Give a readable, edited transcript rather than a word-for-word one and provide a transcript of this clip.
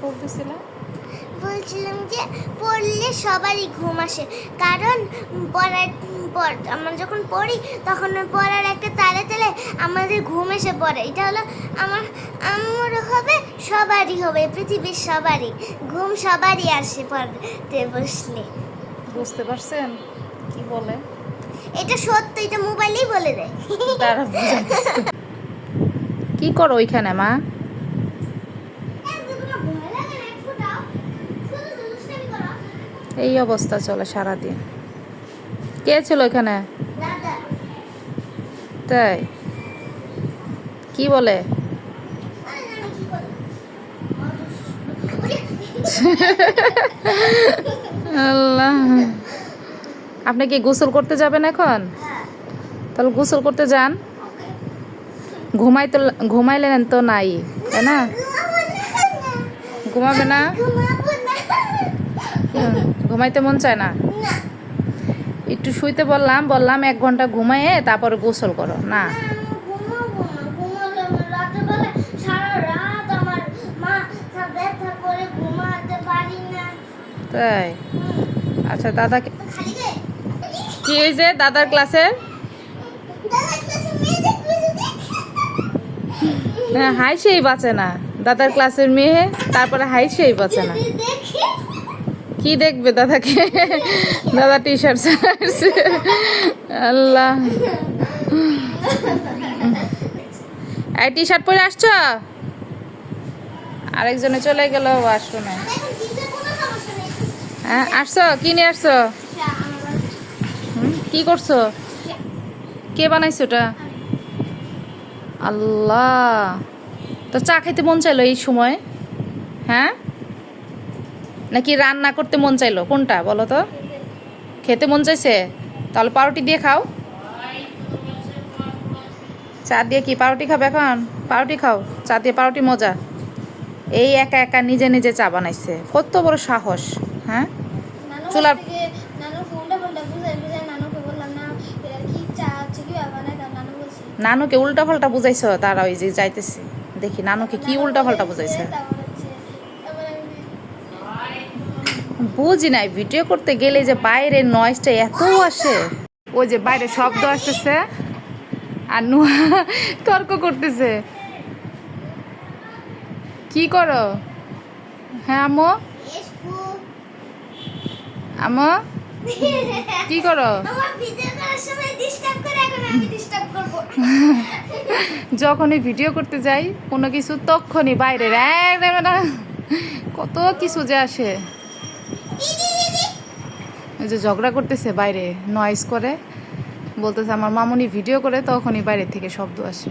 বলতেছিলাম? বলছিলাম যে পড়লে সবারই ঘুম আসে, কারণ পড়ার পর আমরা যখন পড়ি তখন পড়ার একটা তালে তালে আমাদের ঘুম এসে পড়ে। এটা হলো আমার হবে, সবারই হবে, পৃথিবীর সবারই ঘুম সবারই আসে পড়তে বসলে। বুঝতে পারছেন কি বলে? এটা সত্য, এটা মোবাইলেই বলে দেয়। তারা বুঝাইতেছে। কি করো ওইখানে মা? এই অবস্থা চলে সারাদিন। কে ছিল ওইখানে? দাদা তাই কি বলে? আল্লাহ, আপনি কি গোসল করতে যাবেন এখন? তাহলে গোসল করতে যান। ঘুমাইলেন তো নাই, তাই না? ঘুমাবে না? ঘুমাইতে মন চায় না? একটু শুইতে বললাম 1 ঘন্টা ঘুমাইয়ে তারপরে গোসল করো না। তাই আচ্ছা, দাদাকে কি হয়েছে দাদার ক্লাসে? হাইসেই বাঁচে না দাদার ক্লাসের মেয়ে, তারপরে হাইসেই বাঁচে না। কি দেখবে দাদাকে? দাদা টি শার্ট ছাড়ছে। আল্লাহ, এই টি শার্ট পরে আসছো? আরেকজনে চলে গেল ওয়াশরুমে। হ্যাঁ আসছো, কি নিয়ে আসছো? কি করছো? কে বানাইছো ওটা? আল্লাহ, তো চা খাইতে মন চাইলো এই সময়? হ্যাঁ, নাকি রান্না করতে মন চাইলো? কোনটা বলো তো? খেতে মন চাইছে? তাহলে পাউরুটি দিয়ে খাও। চা দিয়ে কি পাউরুটি খাবে এখন? পাউরুটি খাও, চা দিয়ে পাউরুটি মজা। এই একা একা নিজে নিজে চা বানাইছে, কত বড় সাহস! হ্যাঁ, চুলার নানুকে উল্টা পাল্টা বুঝাইছো? তারা ওই যে যাইতেছে, দেখি নানুকে কি উল্টা পাল্টা বুঝাইছে। বুঝি নাই, ভিডিও করতে গেলে যে বাইরের নয়েজটা এত আসে। ওই যে বাইরে শব্দ আসতেছে আর নুয়া তর্ক করতেছে। কি করো? হ্যাঁ আম্মু, আম্মু কি করো? যখনই ভিডিও করতে যাই কোনো কিছু, তখনই বাইরের কত কিছু যে আসে। ওই যে ঝগড়া করতেছে বাইরে, নয়েজ করে, বলতেছে আমার মামুনি ভিডিও করে, তখনই বাইরে থেকে শব্দ আসে।